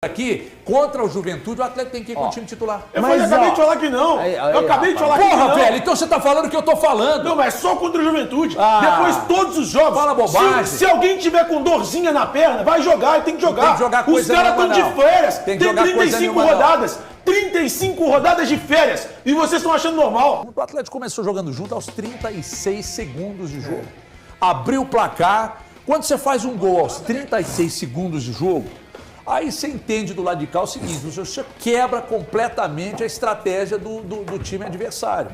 aqui, contra o Juventude, o Atlético tem que ir com o time titular. Eu acabei de falar que não. Eu acabei de falar que não. Porra, velho, então você tá falando o que eu tô falando. Não, mas só contra o Juventude. Depois todos os jogos. Fala bobagem. Se alguém tiver com dorzinha na perna, vai jogar, tem que jogar. Tem que jogar coisa Os caras estão de férias. Tem que Tem jogar 35 rodadas. 35 rodadas de férias. E vocês estão achando normal. O Atlético começou jogando junto aos 36 segundos de jogo. Abriu o placar. Quando você faz um gol aos 36 segundos de jogo, aí você entende do lado de cá o seguinte, você quebra completamente a estratégia do time adversário.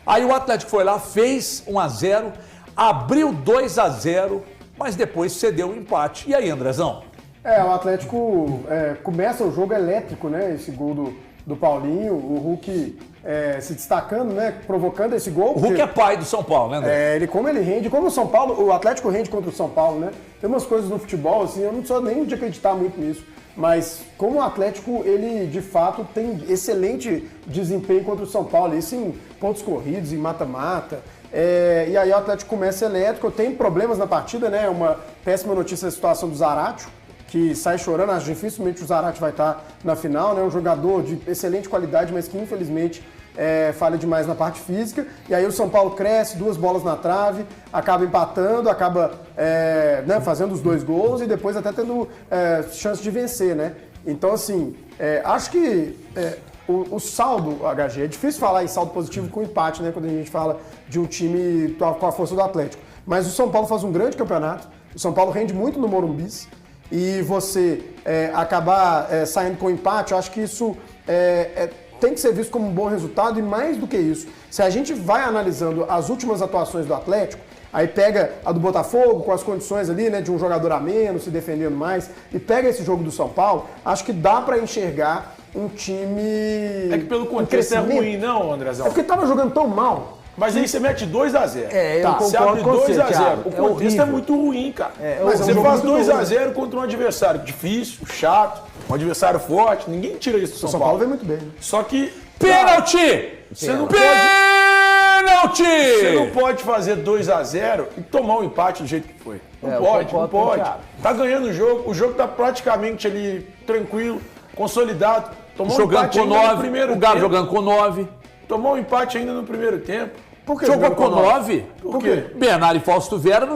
Aí o Atlético foi lá, fez 1-0, abriu 2-0, mas depois cedeu o empate. E aí, Andrezão? O Atlético começa o jogo elétrico, né? Esse gol do Paulinho, o Hulk se destacando, né? Provocando esse gol. O Hulk é pai do São Paulo, né, André? Como ele rende, como o Atlético rende contra o São Paulo, né? Tem umas coisas no futebol, assim, eu não sou nem de acreditar muito nisso. Mas como o Atlético, ele de fato tem excelente desempenho contra o São Paulo, isso em pontos corridos, em mata-mata. E aí o Atlético começa elétrico, tem problemas na partida, né? Uma péssima notícia a situação do Zaratio, que sai chorando, acho dificilmente o Zaratio vai estar na final, né? Um jogador de excelente qualidade, mas que infelizmente falha demais na parte física. E aí o São Paulo cresce, 2 bolas na trave, acaba empatando, acaba fazendo os 2 gols e depois até tendo chance de vencer, né? Então, assim, acho que o saldo, HG, é difícil falar em saldo positivo com empate, né? Quando a gente fala de um time com a força do Atlético. Mas o São Paulo faz um grande campeonato, o São Paulo rende muito no Morumbi, e você acabar saindo com empate, eu acho que isso tem que ser visto como um bom resultado, e mais do que isso, se a gente vai analisando as últimas atuações do Atlético, aí pega a do Botafogo, com as condições ali, né, de um jogador a menos, se defendendo mais, e pega esse jogo do São Paulo, acho que dá pra enxergar um time... É que pelo contexto é ruim, não, Andrezão? É porque tava jogando tão mal. Mas aí você mete 2-0. Eu Você concordo abre com você, 2-0. Thiago. O contexto é muito ruim, cara. Mas você faz 2-0 contra um adversário difícil, chato, um adversário forte. Ninguém tira isso do São Paulo. O São Paulo vem muito bem. Né? Só que... Pênalti! Você não Pênalti! Você não pode fazer 2-0 e tomar um empate do jeito que foi. Não pode. Tá ganhando o jogo tá praticamente ali tranquilo, consolidado. Tomou um empate ainda no primeiro tempo. O Galo jogando com 9. Tomou um empate ainda no primeiro tempo. Por que jogou com 9? Por quê? Bernardo e Fausto Vera não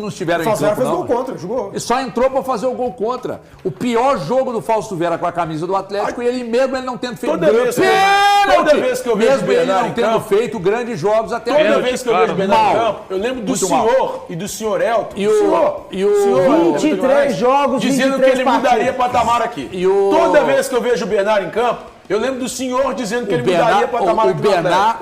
estiveram em campo, Fausto Vera fez não. gol contra, jogou. Ele só entrou para fazer o gol contra. O pior jogo do Fausto Vera com a camisa do Atlético, e ele mesmo não tendo feito toda vez que eu vejo o Bernardo em campo, feito grandes jogos até toda vez que eu vejo o Bernardo em campo, eu lembro do senhor e do senhor Elton. E o 23 jogos, dizendo que ele mudaria patamar aqui. Toda vez que eu vejo o Bernardo em campo, eu lembro do senhor dizendo que ele mudaria patamar aqui.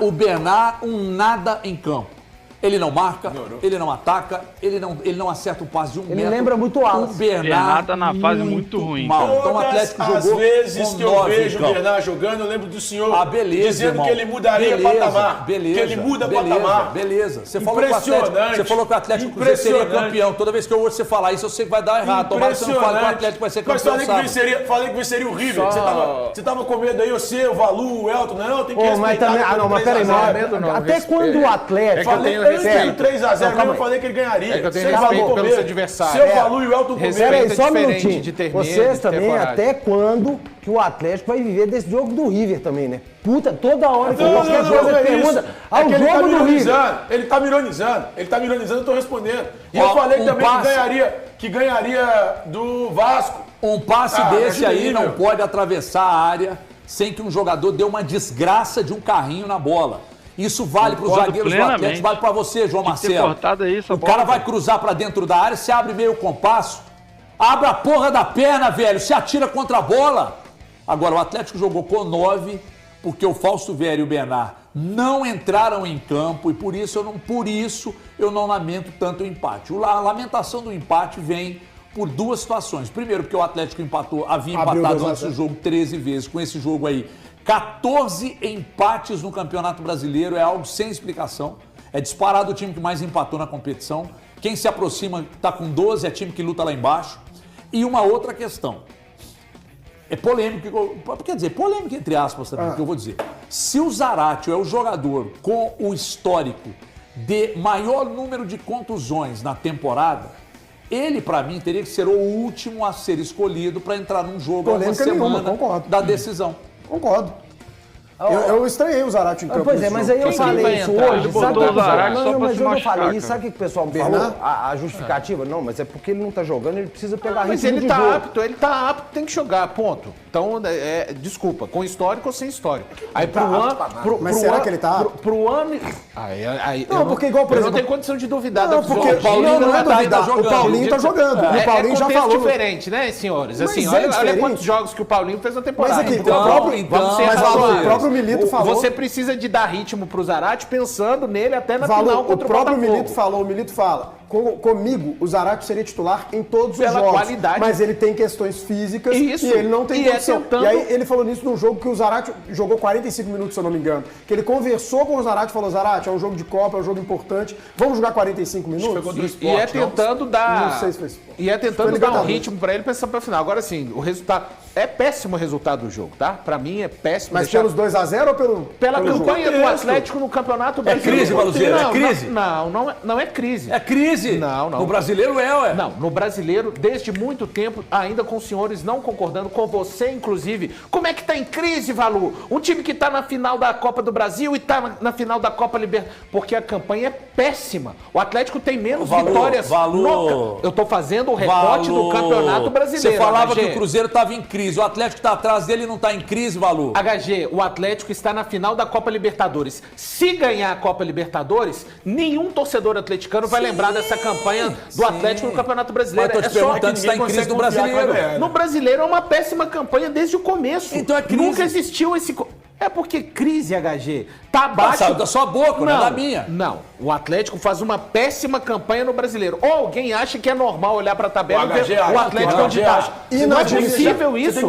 O Bernard, nada em campo. Ele não marca, ele não ataca, ele não acerta o passe de 1 metro. Ele lembra muito alto. O Bernard tá na fase muito ruim. Mal. Então o Atlético jogou às vezes que eu vejo o campo. Bernard jogando, eu lembro do senhor beleza, dizendo que ele mudaria patamar. Beleza, que ele muda patamar. Beleza. Você falou que o Atlético Cruzeiro seria campeão. Toda vez que eu ouço você falar isso, eu sei que vai dar errado. Tomara que você não fale que o Atlético vai ser campeão. Mas falei que venceria o River. Você tava com medo aí, você, o Valu, o Elton. Não, tem que respeitar. Mas peraí, até quando o Atlético... Falei antes do 3-0 mesmo, eu falei que ele ganharia. É que eu tenho respeito pelos adversários. Seu Valu e o Elton comeram. Peraí, só um minutinho. Vocês também, até quando que o Atlético vai viver desse jogo do River também, né? Puta, toda hora que qualquer coisa pergunta ao jogo do River. Ele tá me ironizando, eu tô respondendo. E eu falei também que ganharia do Vasco. Um passe desse aí não pode atravessar a área sem que um jogador dê uma desgraça de um carrinho na bola. Isso vale para os zagueiros do Atlético, vale para você, João Marcelo. O cara vai cruzar para dentro da área, se abre meio compasso, abre a porra da perna, velho, se atira contra a bola. Agora, o Atlético jogou com 9, porque o Fausto Vera e o Bernard não entraram em campo, e por isso eu não lamento tanto o empate. A lamentação do empate vem por 2 situações. Primeiro, porque o Atlético havia empatado antes do jogo 13 vezes, com esse jogo aí. 14 empates no Campeonato Brasileiro, é algo sem explicação. É disparado o time que mais empatou na competição. Quem se aproxima está com 12, é time que luta lá embaixo. E uma outra questão. É polêmico, quer dizer, polêmico entre aspas também, que eu vou dizer. Se o Zaratio é o jogador com o histórico de maior número de contusões na temporada, Ele, para mim, teria que ser o último a ser escolhido para entrar num jogo uma semana da decisão. Concordo. Eu estranhei o Zarate em campo. Pois é, mas aí eu falei isso hoje. Mas eu falei isso, sabe o que o pessoal me falou? A justificativa? Não, mas é porque ele não tá jogando, ele precisa pegar ritmo de jogo. Mas ele tá apto, tem que jogar, ponto. Então, desculpa, com histórico ou sem histórico. Aí pro ano... Mas será que ele tá apto? Pro ano... Não, porque igual, por exemplo... Eu não tenho condição de duvidar. Não, porque o Paulinho não é duvidar. O Paulinho tá jogando. O Paulinho já falou. É diferente, né, senhores? Assim, olha quantos jogos que o Paulinho fez na temporada. Mas aqui, o próprio Milito falou... Você precisa de dar ritmo pro Zarate pensando nele até na final contra o Botafogo. O Milito fala, comigo, o Zarate seria titular em todos os jogos. Qualidade. Mas ele tem questões físicas e ele não tem condição. E aí ele falou nisso num jogo que o Zarate jogou 45 minutos, se eu não me engano. Que ele conversou com o Zarate e falou, Zarate, é um jogo de Copa, é um jogo importante, vamos jogar 45 minutos? E é tentando dar... Não sei se foi esporte. E é tentando dar um ritmo pra ele pensando pra final. Agora sim, o resultado... É péssimo o resultado do jogo, tá? Pra mim é péssimo. Mas pelos 2-0 ou pela campanha do Atlético no Campeonato Brasileiro? É crise, Baluzeiro, é crise? Não é crise. É crise? Não. No Brasileiro ué. Não, no Brasileiro, desde muito tempo, ainda com os senhores não concordando, com você, inclusive. Como é que tá em crise, Valu? Um time que tá na final da Copa do Brasil e tá na final da Copa Libertadores. Porque a campanha é péssima. O Atlético tem menos vitórias. Eu tô fazendo o recorte do Campeonato Brasileiro. Você falava que o Cruzeiro tava em crise. O Atlético tá atrás dele e não tá em crise, Valu. HG, o Atlético está na final da Copa Libertadores. Se ganhar a Copa Libertadores, nenhum torcedor atleticano vai lembrar dessa campanha do Atlético no Campeonato Brasileiro. Mas tô te perguntando se tá em crise no Brasileiro. No Brasileiro é uma péssima campanha desde o começo. Então é crise. Nunca existiu esse... É porque crise, HG, tá abaixo... Saiu da sua boca, não é da minha. Não, o Atlético faz uma péssima campanha no Brasileiro. Ou alguém acha que é normal olhar pra tabela e ver o Atlético onde tá. Não é possível isso.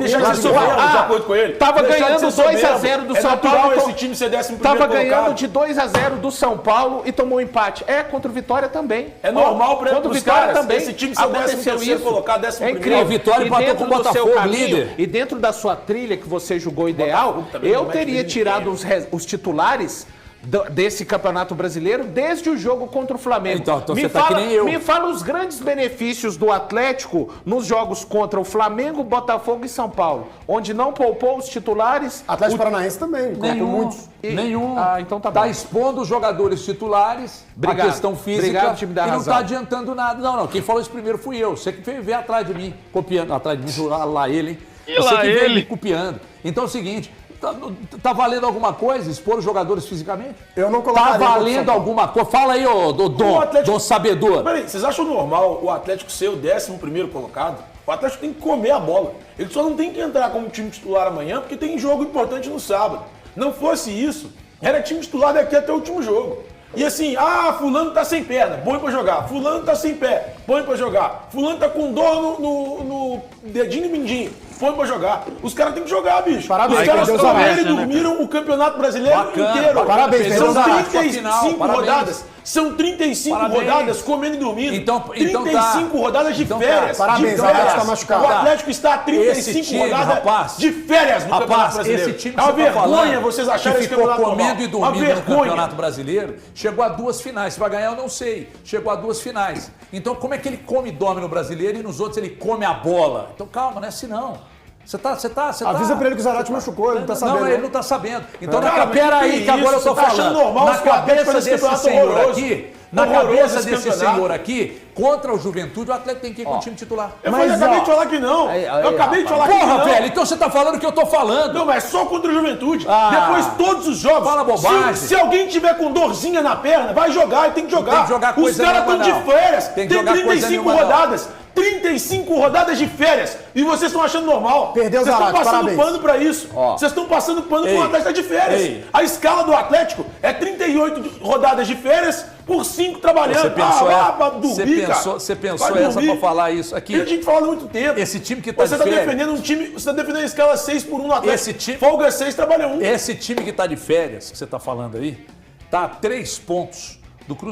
Tava ganhando 2-0 do São Paulo. Esse time ser 11º Tava ganhando de 2-0 do São Paulo e tomou um empate. Contra o Vitória também. É normal contra o Vitória também. Esse time ser 11º colocado, 11º. É incrível. Vitória empatou com o Botafogo, líder. E dentro da sua trilha que você julgou ideal, eu teria tirado os titulares desse Campeonato Brasileiro desde o jogo contra o Flamengo. Então você tá que nem eu. Me fala os grandes benefícios do Atlético nos jogos contra o Flamengo, Botafogo e São Paulo, onde não poupou os titulares. Atlético Paranaense também, muitos. Nenhum. Então tá bom. Tá expondo os jogadores titulares, a questão física, Obrigado, time da e não razão. tá adiantando nada. Não. Quem falou isso primeiro fui eu. Você que veio atrás de mim, copiando. Atrás de mim, lá ele, hein? Você que veio me copiando. Então é o seguinte... Tá valendo alguma coisa expor os jogadores fisicamente? Eu não colocaria. Tá valendo alguma coisa? Fala aí, ô Dom Sabedor. Peraí, vocês acham normal o Atlético ser o 11º colocado? O Atlético tem que comer a bola. Ele só não tem que entrar como time titular amanhã, porque tem jogo importante no sábado. Não fosse isso, era time titular daqui até o último jogo. E assim, fulano tá sem perna, põe pra jogar. Fulano tá sem pé, põe pra jogar. Fulano tá com dor no dedinho e mindinho, põe pra jogar. Os caras têm que jogar, bicho. Parabéns, os caras comeram e dormiram o Campeonato Brasileiro inteiro. Parabéns, são 35 rodadas. São 35 rodadas comendo e dormindo. Então 35 rodadas de férias. Parabéns, o Atlético tá machucado. O Atlético está a 35 rodadas de férias no Campeonato Brasileiro. Esse time é uma vergonha vocês acharem que esse ficou campeonato comendo e dormindo no vergonha. Campeonato Brasileiro, chegou a 2 finais. Se vai ganhar, eu não sei. Chegou a 2 finais. Então, como é que ele come e dorme no Brasileiro e nos outros ele come a bola? Então, calma, não é assim não. Você tá. Avisa pra ele que o Zarate machucou, ele não tá sabendo. Não, ele não tá sabendo. Então, peraí, que agora eu tô falando. Normal, na cabeça desse senhor aqui, na cabeça desse senhor aqui, contra o Juventude, o Atlético tem que ir com o time titular. Eu acabei de falar que não. Eu acabei de falar que não. Porra, velho, então você tá falando o que eu tô falando. Não, mas só contra o Juventude. Depois todos os jogos. Fala bobagem. Se alguém tiver com dorzinha na perna, vai jogar e tem que jogar. Tem que jogar os caras estão de férias. Tem 35 rodadas. 35 rodadas de férias. E vocês estão achando normal. Perdeu o Zarate, Vocês estão parabéns. passando pano pra isso. Vocês estão passando pano pro Atlético tá de férias. A escala do Atlético é 38 rodadas de férias por 5 trabalhando. Você pensou Você pensou essa pra falar isso aqui? A gente fala há muito tempo. Esse time que tá Você de férias... defendendo um time... Você tá defendendo a escala 6 por 1 no Atlético. Esse time... Folga 6, trabalha 1. Esse time que tá de férias, que você tá falando aí, tá a 3 pontos do Cruzeiro.